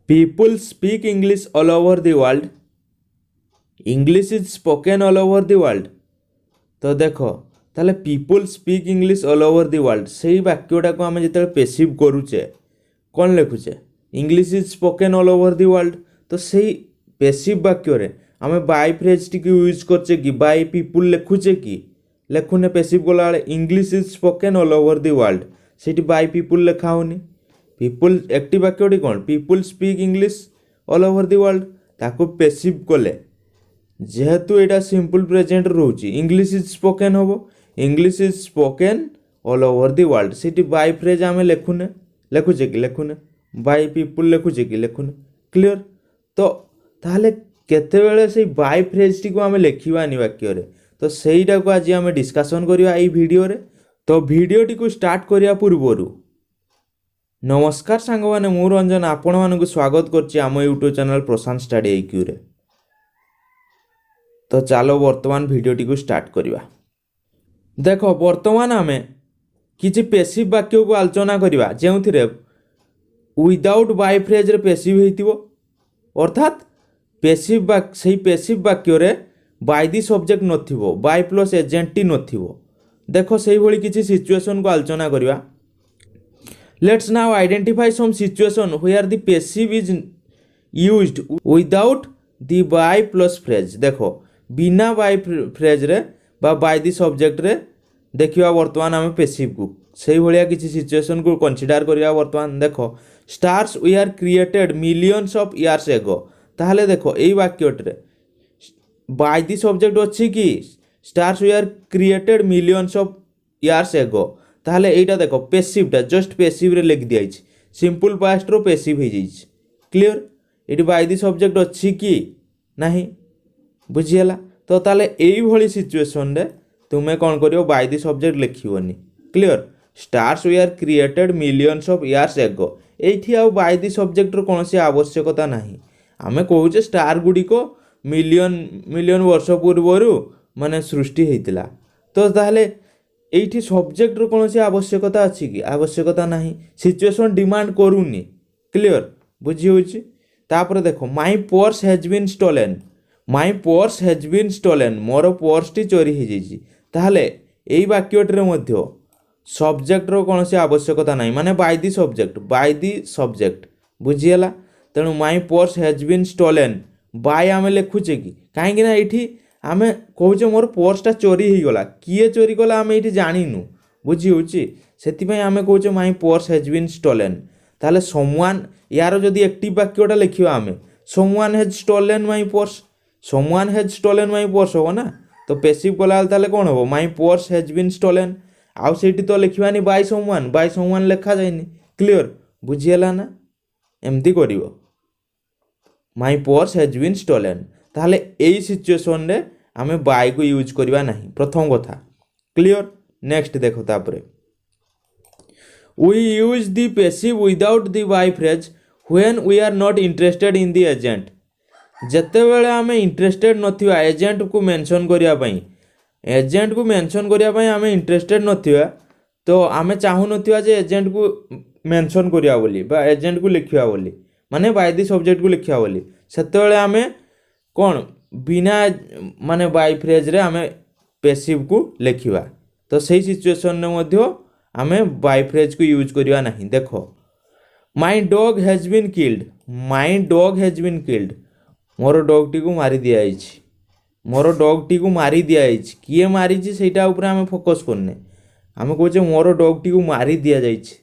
People speak English all over the world. English is spoken all over the world. तो देख ताले people speak English all over the world से वाक्यटा को आम जो पेसिव करुचे कौन लिखुचे English is spoken all over the world तो से पेसिव वाक्य आम बाय फ्रेज टी यूज करचे कि बाय पीपुल लिखुचे कि लिखुने पेसिव गला English is spoken all over the world से बाय पीपुल लिखा होनी पीपुल एक्टिव वाक्यटी कौन people speak English all over the world ताको पेसिव कले जेहेतु यहाँ सिंपल प्रेजेंट रोचे इंग्लिश इज स्पोकेन हम English is spoken all over the world से बाय फ्रेज आम लिखुने लिखुचे कि लिखुने बाय पीपुल लिखुचे कि लिखुने क्लीयर तो ताहले केतेबेले से बाय फ्रेज टी को आम लिखवानी वाक्य तो सहीटा को आज आम डिस्कसन करवा ये वीडियो रे तो वीडियोटी को स्टार्ट करने पूर्व नमस्कार सांग मैंने मु रंजन आपण मानक स्वागत करछि आम यूट्यूब चैनल प्रशांत स्टडी आईक्यू रे तो चलो वर्तमान वीडियोटी को स्टार्ट करवा देख वर्तमान आम किसी पेसिव वाक्य को आलोचना करवा जो विदाउट बाय फ्रेज रे पेसिव होइतिबो अर्थात पेसिव से पेसिव वाक्य रे बाय दी सब्जेक्ट नथिबो बाय प्लस एजेंट टी नथिबो देखो से भली किसी सिचुएशन को आलोचना करवा let's now identify some situation where the passive is used without the by plus phrase देखो बिना बाय फ्रेज रे बा बाय दी सब्जेक्ट रे देखिवा वर्तमान आम पेसिव को से भलिया किसी सिचुएशन को कंसीडर करिया वर्तमान देखो stars we are created millions of years ago ताहले देखो एई वाक्यटे बाय दी सब्जेक्ट अच्छी कि stars we are created millions of years ago ताहले एटा देखो पेसिवटा जस्ट पेसिव रे लिख दिया सिंपल पास्ट रो पेसिव हो जाइए क्लियर ये बाय दी सब्जेक्ट अच्छी कि नहीं बुझीगला तो ताले यही भली सिचुएशन रे तुम्हें कौन करियो बाय दी सब्जेक्ट लिखिबनी clear stars we are created millions of years ago एठी आ बाय दी सब्जेक्ट रो कोनोसी आवश्यकता नहीं आमे कहूचे स्टार गुडी को मिलियन मिलियन वर्ष पूर्व माने सृष्टि होइतिला तो ताहले एठी सब्जेक्ट रो कोनोसी आवश्यकता अछि कि आवश्यकता नहीं सिचुएशन डिमांड करूनी क्लियर बुझी होछि तापर देखो my purse has been stolen my purse has been stolen मोर पर्स टी चोरी हो जाइए ताहले एई वाक्यटे मध्य सब्जेक्ट रो कोनोसी आवश्यकता नहीं माने बाय दी सब्जेक्ट बुझीगला तेणु my purse has been stolen by आम लिखुचे कि कहीं ये आम कहूचे मोर पर्सटा चोरी हो गला किए चोरी कला आम ये जानिनु बुझी होची से आम कहूचे my purse has been stolen ताहले समवन यार जदि एक्टिव वाक्यटा लिखिबा आम someone has stolen my purse someone has stolen my purse हो ना तो पेसिव कला ताले कौन हो my purse has been stolen आउ सेठी तो लिखवानी बाय समवन लिखा जाएनि क्लियर बुझीगला ना एमती करिवो my purse has been stolen ताहले एई सिचुएशन रे आमे बाय को यूज करवा नहीं प्रथम कथा क्लियर नेक्स्ट देखो तापरे we use the passive without the by phrase when we are not interested in the agent जेतेबेले आमे इंटरेस्टेड नथिबा एजेंट को मेंशन करिया पई एजेंट को मेंशन करिया पई आमे इंटरेस्टेड नथिबा तो आमे चाहू नथिबा जे एजेंट को मेंशन करिया बोली बा एजेंट को लिखिया बोली माने बाय दी सब्जेक्ट को लिखिया बोली सेतेबेले आमे कोन बिना माने बाय फ्रेज रे आमे पेसिव को लिखिबा तो सही सिचुएशन ने मध्य आमे बाय फ्रेज को यूज करिया नहीं देखो my dog has been killed my dog has been killed मोर डॉग टी को मारी दिया मोर डॉग टी को मारी दिया किए मारी सेटा ऊपर आमे फोकस करने आमे कहचे मोर डॉग टी को मारी दिया जाइछि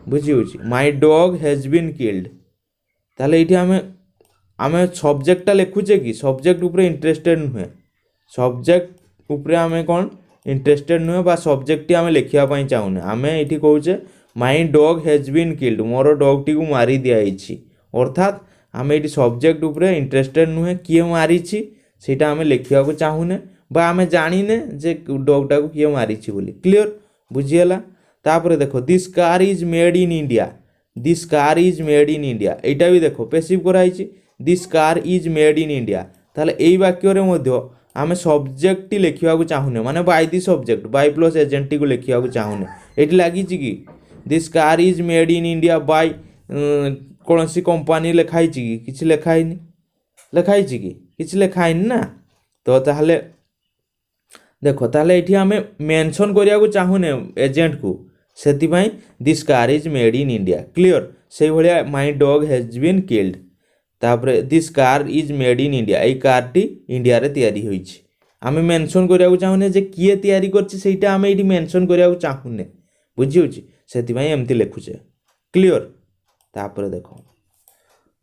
बुझी होछि my dog has been killed ताले एठी आमे आमे सब्जेक्टटा लिखुचे कि सब्जेक्ट ऊपर इंटरेस्टेड नुहे सब्जेक्ट ऊपर आमे कोन इंटरेस्टेड नुहे बा सब्जेक्ट टी आमे लिखिया पई चाहुने आमे एठी कहूचे my dog has been killed मोर डॉग टी को मारी दिया अर्थात आम ये सब्जेक्ट उपरे इंटरेस्टेड नुहे किए मारी सेटा आम लिखा चाहूने बा आम जाने जे डॉगटा को किए मारी बोली क्लियर बुझीगला तापर देखो this car is made in India this car is made in India यहाँ भी देखो पेसिव कराई this car is made in India ताहले एई वाक्य मध्य आम सब्जेक्ट टी लिखा चाहूने माने bye the subject by plus agent T को लिखा चाहूने ये लगी कि this car is made in India by कौन सी कंपनी लिखाई कि किसी लिखाई लिखाई कि किसी लिखाई ना। तो ताहले देखो ताहले ये आम मेंशन करिया चाहूने एजेंट को से this car is made in India clear से भाया my dog has been killed तापर this car is made in India ये कारटी इंडिया रे तैयारी होईछि आमे मेंशन करिया चाहूने जे किए तैयारी करछि सेटा आमे एठी मेंशन करिया चाहूने बुझी होछि सेति भाई एमती लिखुछे क्लियर। तापर देखो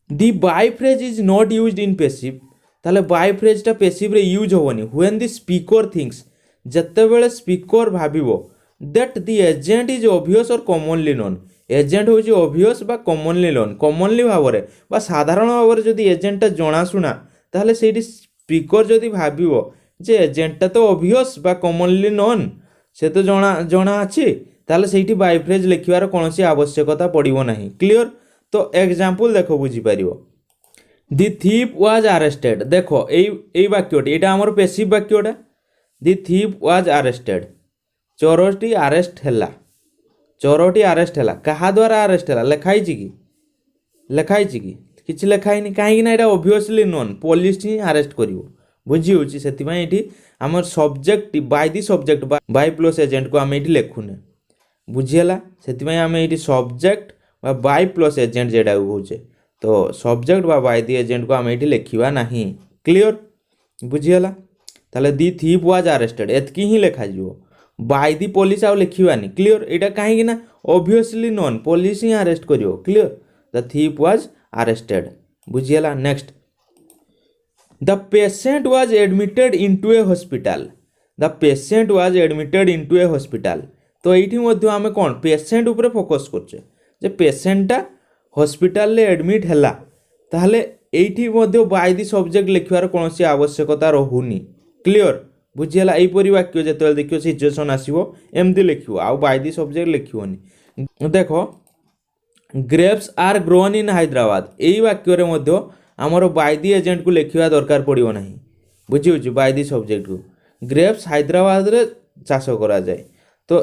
the by phrase is not used in passive ताले बाय फ्रेज टा पैसिव रे यूज होवनी व्हेन द स्पीकर थिंक्स जत्ते बेले स्पीकर भाबिबो that the agent is obvious or commonly known agent होची ऑब्वियस बा कॉमनली नोन कॉमनली भावरे बा साधारण भावरे जदि एजेंट टा जणा सुना ताले सेठी स्पीकर जदि भाबिबो जे एजेंट टा तो ऑब्वियस बा कॉमनली नोन से तो जणा अछि ताले सेठी बाय फ्रेज लिखिवार कोनोसी आवश्यकता पड़िबो नाही क्लियर। तो एग्जांपल देखो बुझी पारिबो दी थीप वाज अरेस्टेड देखो एई वाक्यटी एटा हमर पैसिव वाक्यटा दी थीप वाज अरेस्टेड चोरटी अरेस्ट हैला चोरटी अरेस्ट हैला कहा द्वारा अरेस्ट हैला लिखाई कि किछि लिखाई नि काहे कि ना एटा ऑब्वियसली नोन पुलिस ही अरेस्ट करिवो बुझी होची सेति भाई एठी हमर subject by the subject by plus agent को हम एठी लेखुने बुझियला सेति भाई हम एठी सब्जेक्ट बा बाय प्लस एजेंट जेडा होचे तो सब्जेक्ट बा बाय दी एजेंट को हम एठी लेखिबा नाही क्लियर बुझियला ताले दी थीप वाज अरेस्टेड एतकी ही लेखा जिवो बाय दी पुलिस आउ लेखिबानी क्लियर एटा काहे कि ना ऑब्वियसली नोन पुलिस ही अरेस्ट करिवो clear the thief was arrested बुझियला। Next the patient was admitted into a hospital the patient was admitted into a hospital तो एठी मध्ये आमे कोन पेशेंट ऊपर फोकस करछे जे पेशेंटटा हॉस्पिटल ले एडमिट हैला ताहले एठी मध्ये बाय दी सब्जेक्ट लिखिवार कोनोसी आवश्यकता रहुनी क्लियर बुझियला एई परि वाक्य जेतल देखियो सिचुएशन आसीबो एमदी लिखियो आ बाय दी सब्जेक्ट लिखियोनी। देखो grapes are grown in Hyderabad एई वाक्य रे मध्ये हमर बाय दी एजेंट को लिखिवा दरकार पड़िबो नाही बुझी होची बाय दी सब्जेक्ट को ग्रेप्स हैदराबाद रे चाष करा जाय तो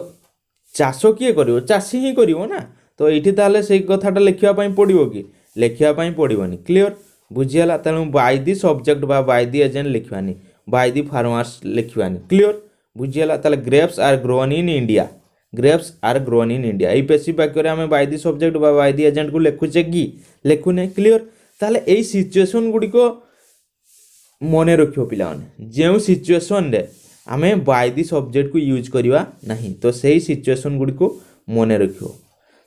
चाष किए करिवो चाषी ही करिवो ना तो एठी ताले सेई कथाटा लिखिवा पई पड़िबो कि लिखिवा पई पड़िबोनी क्लियर बुझियला तेणु बाय दी सब्जेक्ट बा बाय दी एजेंट लिखिवानी बाय दी फार्मर्स लिखिवानी क्लियर बुझियला ताले grapes are grown in India grapes are grown in India एई पैसिव वाक्य रे हमें बाय दी सब्जेक्ट बा बाय दी एजेंट को लिखुचे कि लिखुने क्लियर ताले एई सिचुएशन गुडी को मने रखियो पिला माने जेउ सिचुएशन रे आमे बाय दी सब्जेक्ट को यूज करिवा नाही तो सेही सिचुएशन गुडी को मने रखियो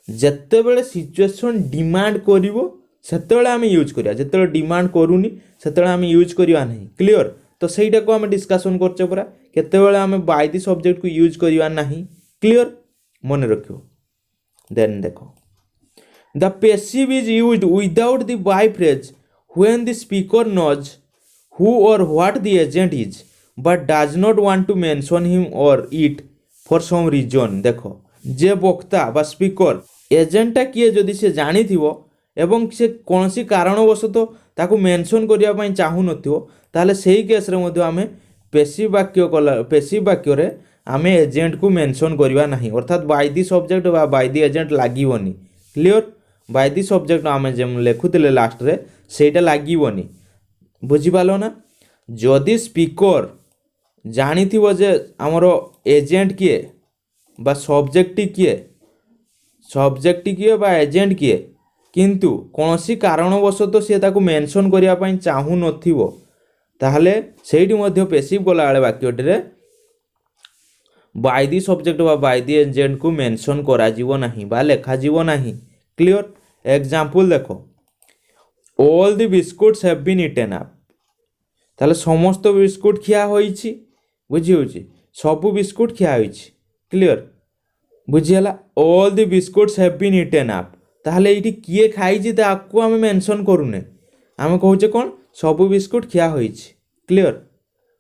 जत्ते बेले सिचुएशन डिमांड करिवो सेते बेले आमे यूज करिया जत्ते बेले डिमांड करूनी सेते बेले आमे यूज करिवा नाही क्लियर तो सेहीटा को आमे डिस्कशन करचे पुरा केते बेले आमे बाय दी सब्जेक्ट को यूज करिवा नाही क्लियर मने रखियो। देन देखो the passive is used without the by phrase when the speaker knows who or what the agent is but does not want to mention him or it for some reason देखो जे वक्ता बा speaker agenda किए जदि से जानी थिवो एवं से कोनसी कारणवशत ताकू मेंशन करिया पई चाहू नथिवो ताले सेही केस रे मध्ये आमे पैसिव वाक्य रे आमे एजेंट को मेंशन करिवा नाही अर्थात बाय दी सब्जेक्ट बा बाय दी एजेंट लागिवनी क्लियर बाय दी सब्जेक्ट आमे जे लेखुतिले लास्ट रे सेटा लागिवनी बुझी पालो ना जदि स्पीकर जानी थिवो जे हमरो एजेंट किए बा सब्जेक्ट किए बा एजेंट किए किंतु कोनसी कारणवशत से ताकू मेंशन करिया पई चाहू नथिवो ताहले सेठी मध्ये पैसिव गला वाले वाक्यटी रे बाय दी सब्जेक्ट बा बाय दी एजेंट को मेंशन करा जीवो नाही बा लेखा जीवो नाही क्लियर। एग्जांपल देखो all the biscuits have been eaten up ताहले समस्त बिस्कुट खिया होईछि बुझी होछि सब बिस्कुट खिया होईछि क्लियर बुझियला all the biscuits have been eaten up ताहले एठी किए खाइछि ताकू हम मेंशन करूने हम कहूचे कोन सब बिस्कुट खिया होईछि clear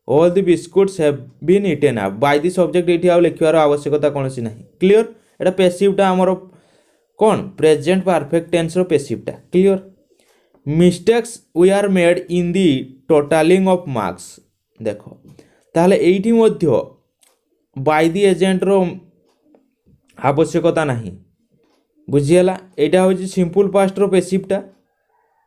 all the biscuits have been eaten up by the subject एठी आ लिखिवार आवश्यकता कोनसी नाही क्लियर एटा पैसिवटा हमर कोन प्रेजेंट परफेक्ट टेंस रो पैसिवटा clear. Mistakes we are made in the totalling of marks देखो ताहले एठी मध्ये बाय दी एजेंट रो आवश्यकता नाही बुझीगला एटा हूँ सिंपल पास्टर पेसिवटा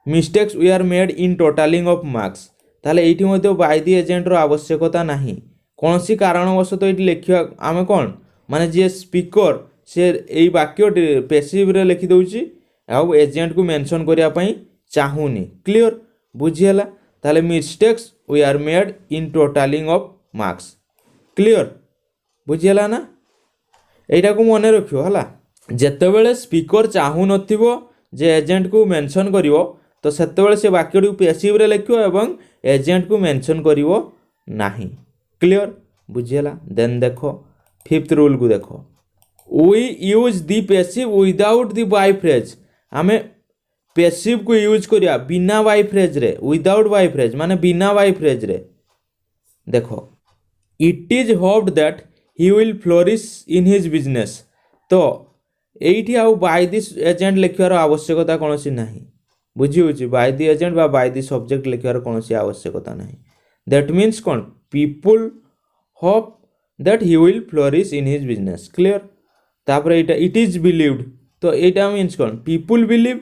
mistakes we are made in totalling of marks ताले एठी मध्ये बाय द एजेंट रो आवश्यकता नाही कौन सी कारणवश ये लिखा आम कौन माने जे स्पीकर से यही वाक्य पेसिव रे लिखि दउची आउ एजेंट को मेंशन करिया पई चाहूनी क्लियर बुझीगला ताले mistakes we are made in totalling of marks clear बुझीगला ना एटा को मन रखियो हला जेतेबेले स्पीकर चाहू नथिबो जे एजेंट को मेंशन करिवो तो सेतेबेले से वाक्य को पेसिव रे लिखियो एवं एजेंट को मेंशन करिवो नाही क्लियर बुझीगला देन देखो फिफ्थ रूल को देखो we use the passive without the by phrase आमे पेसिव को यूज करिया बिना बाय फ्रेज रे विदाउट बाय फ्रेज माने बिना बाय फ्रेज रे देखो it is hoped that he will flourish in his business तो एठी आउ बाय दिस एजेंट लिखिवार आवश्यकता कोनोसी नाही बुझी होची बाय दी एजेंट बा बाय दी सब्जेक्ट लिखिवार कोनोसी आवश्यकता नाही दैट मीन्स कोन people hope that he will flourish in his business clear तापर एटा इट इज बिलीव्ड तो एटा मीन्स कोन people believe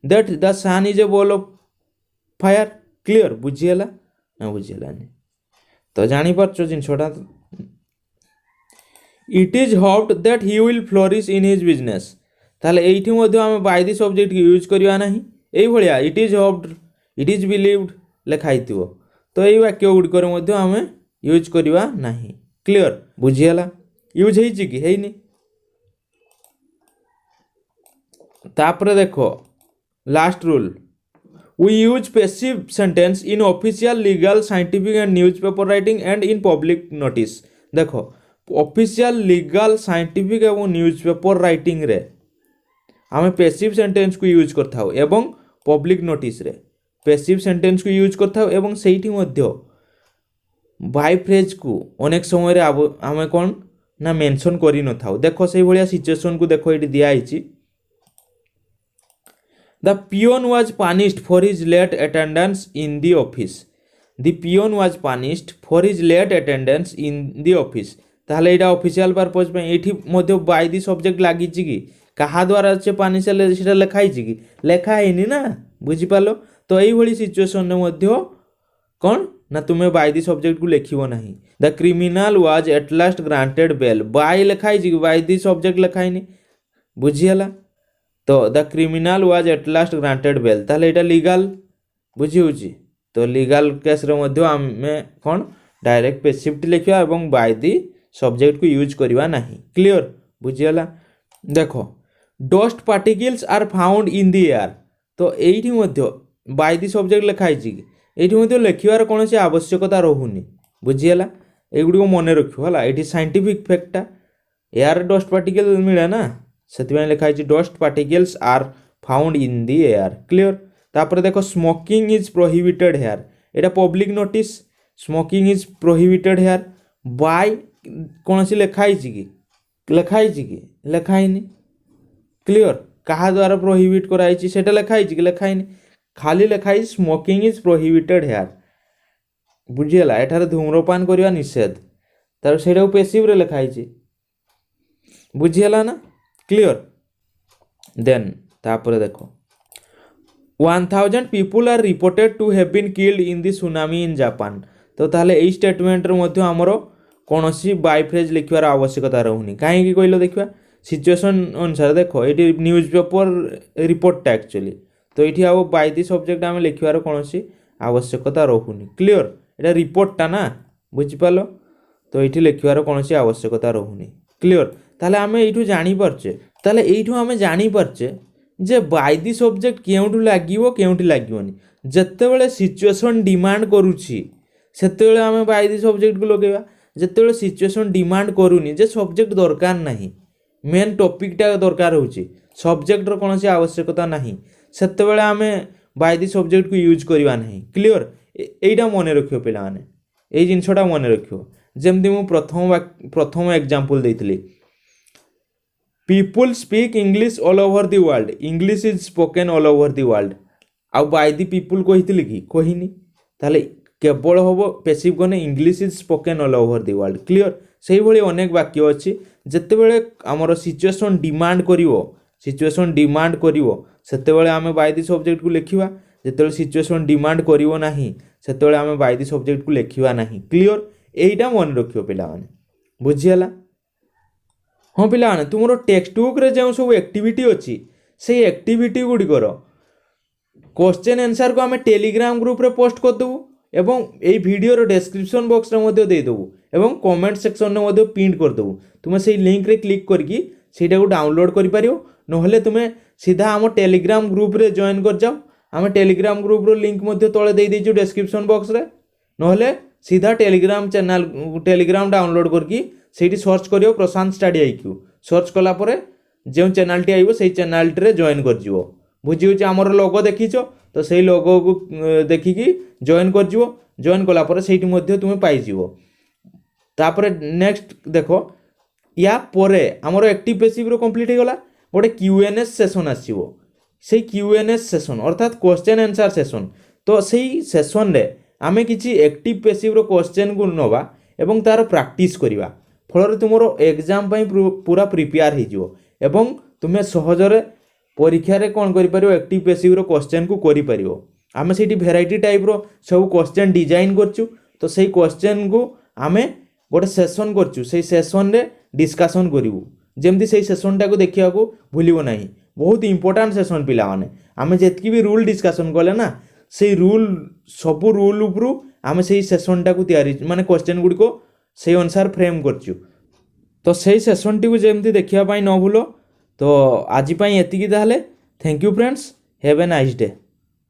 that the sun is a ball of fire clear बुझीगला ना बुझीगला नहीं तो जानी पारछो जिनछोटा it is hoped that he will flourish in his business ताले एठी मध्ये आमे बाय दी सब्जेक्ट यूज करिया नाही एई भलिया it is hoped it is believed लेखाइतिबो तो एई वाक्य गुड करे मध्ये आमे यूज करिवा नाही क्लियर बुझीगला यूज हेछि कि हेइनी तापर देखो last rule we use passive sentence in official legal scientific and newspaper writing and in public notice देखो ऑफिशियल लीगल साइंटिफिक एवं न्यूज़पेपर राइटिंग रे आमे पेसिव सेंटेंस को यूज करथाउ एवं पब्लिक नोटिस रे पेसिव सेंटेंस को यूज करथाउ एवं सेठी मध्य बाय फ्रेज को अनेक समय रे आमे कोन ना मेंशन करि न थाउ देखो सेही भलिया सिचुएशन को देखो एटी दिया आइछि The peon was punished for his late attendance in the office. The peon was punished for his late attendance in the office. ताहले एटा ऑफिशियल पर्पस पे एठी मध्ये बाय दी सब्जेक्ट लागिछि कि कहा द्वारा से पानिश हेले सेटा लेखाइछि कि लेखा हेनी ना बुझि पालो तो एई भली सिचुएशन ने मध्ये कोन ना तुमे बाय दी सब्जेक्ट को लेखिबो नाही the criminal was at last granted bail by लेखाइछि कि बाय दी सब्जेक्ट लेखाइनी बुझियला तो the criminal was at last granted bail ताहले एटा लीगल बुझी होची तो लीगल केस रे मध्ये आमे कोन डायरेक्ट पेसिव लिखिया एवं बाय दी सब्जेक्ट को यूज करिवा नाही क्लियर बुझियला देखो dust particles are found in the air तो एठी मध्ये बाय दी सब्जेक्ट लेखाइछि कि एठी मध्ये लेखिवार कोनोसी आवश्यकता रहुनी बुझियला एगुडी को मने रखियो हला एठी साइंटिफिक फैक्टटा एयर डस्ट पार्टिकल मिले ना सेतिबाई लेखाइछि dust particles are found in the air clear तापर देखो स्मोकिंग इज प्रोहिबिटेड हेयर एटा public notice smoking is prohibited here by कोनोसी लेखाइछि कि लेखाइनी क्लियर कहा द्वारा प्रोहिबिट कराइछि सेटा लेखाइछि कि लेखाइनी खाली लेखाइ स्मोकिंग इज प्रोहिबिटेड हेयर बुझियला एठारे धूम्रपान करिवा निषेध तार सेटा पेसिव रे लेखाइछि बुझियला ना क्लियर देन तापर देखो 1000 people are reported to have been killed in the tsunami in Japan तो ताहले एई स्टेटमेंट रे मध्ये हमरो कोनोसी बाय फ्रेज लिखिवार आवश्यकता रहउनी काहे कि कहलो देखिबा सिचुएशन अनुसार देखो एटी न्यूज़पेपर रिपोर्ट एक्चुअली तो एठी आउ बाय दी सब्जेक्ट आमे लिखिवार कोनोसी आवश्यकता रहउनी क्लियर एटा रिपोर्ट ता ना बुझि पालो तो एठी लिखिवार कोनोसी आवश्यकता रहउनी क्लियर ताले आमे एठू जानि परचे ताले एठू आमे जानि परचे जे बाय दी सब्जेक्ट केउठू लागिवो केउठी लागिवोनी जत्तेबेले सिचुएशन डिमांड करूची सेतेबेले आमे बाय दी सब्जेक्ट को लगेबा जत्तेबेले सिचुएशन डिमांड करूनी जे सब्जेक्ट दरकार नाही मेन टॉपिक टा दरकार होची सब्जेक्ट रो कोनोसी आवश्यकता नाही सेतेबेले आमे बाय दी सब्जेक्ट को यूज करबा नाही क्लियर एइटा मने रखियो पिला माने एइ जिंसटा मने रखियो जेमति मु प्रथम एग्जांपल देइतली people speak English all over the world English is spoken all over the world आ बाय द पीपल कहितली कि कहिनी ताले केवल होबो पेसिव गने English is spoken all over the world clear सेही भली अनेक वाक्य अछि जत्ते बेले हमर सिचुएशन डिमांड करिवो सिचुएशन डिमांड करिवो सेतेबेले आमे बाय दिस सब्जेक्ट को लिखिबा जेतेबेले सिचुएशन डिमांड करिवो नाही सेतेबेले आमे बाय दिस सब्जेक्ट को लिखिबा नाही क्लियर एइटा मन रखियो पिला माने बुझियला हाँ पिला माने तुमरो टेक्स्ट बुक रे जो सब एक्टिविटी अछि से एक्टिविटी गुडी करो क्वेश्चन आंसर को आमे टेलीग्राम ग्रुप रे पोस्ट कर देबू एवं एई वीडियो रो डिस्क्रिप्शन बॉक्स रे मध्ये दे देबू एवं कमेंट सेक्शन रे मध्ये पिन कर देबू तुमे सेई लिंक रे क्लिक करके सेटा को डाउनलोड करि पारियो नहले तुमे सीधा आम टेलीग्राम ग्रुप रे जॉइन कर जाओ आम टेलीग्राम ग्रुप रो लिंक मध्ये तळे दे देजु डिस्क्रिप्शन बॉक्स रे नहले सीधा टेलीग्राम चैनल टेलीग्राम डाउनलोड करके सेठी सर्च करियो प्रशांत स्टडी आईक्यू सर्च कला परे जो चैनल टी आइबो सेई चैनल रे जॉइन कर जिवो बुझी होची हमर लोगो देखिचो तो सेई लोगो को देखिकी जॉइन कर जिवो जॉइन कला परे सेठी मध्ये तुमे पाई जिवो तापरे नेक्स्ट देखो या परे हमर एक्टिव पैसिव रो कंप्लीट हे गला गोटे क्यूएनएस सेशन आसीबो सेई क्यूएनएस सेशन अर्थात क्वेश्चन आंसर सेशन तो सेई सेशन रे आमे किछि एक्टिव पैसिव रो क्वेश्चन को नबा एवं तार प्रैक्टिस करिवा फलरे तुमरो एग्जाम पई पूरा प्रिपेयर हे जिवो एवं तुमे सहजरे परीक्षा रे कोन करि परियो एक्टिव पैसिव रो क्वेश्चन को करि परियो आमे सेठी भेराइटी टाइप रो सब क्वेश्चन डिजाइन करछु तो सेई क्वेश्चन को आमे गोटे सेशन करछु सेई सेशन रे डिस्कशन करिवु जेमती सेई सेशन टा को देखिया को भूलिबो नाही बहुत इंपोर्टेंट सेशन पिला माने आमे जेतकी भी रूल डिस्कशन कले ना सेई रूल सब रूल उपरु आमे सेई सेशन टा को तयारी माने क्वेश्चन गुडी को सेई अनुसार फ्रेम करछु तो सेई सेशन टी को जेमती देखिया पई न भूलो तो आज पई एतिकी ताहले thank you friends have a nice day.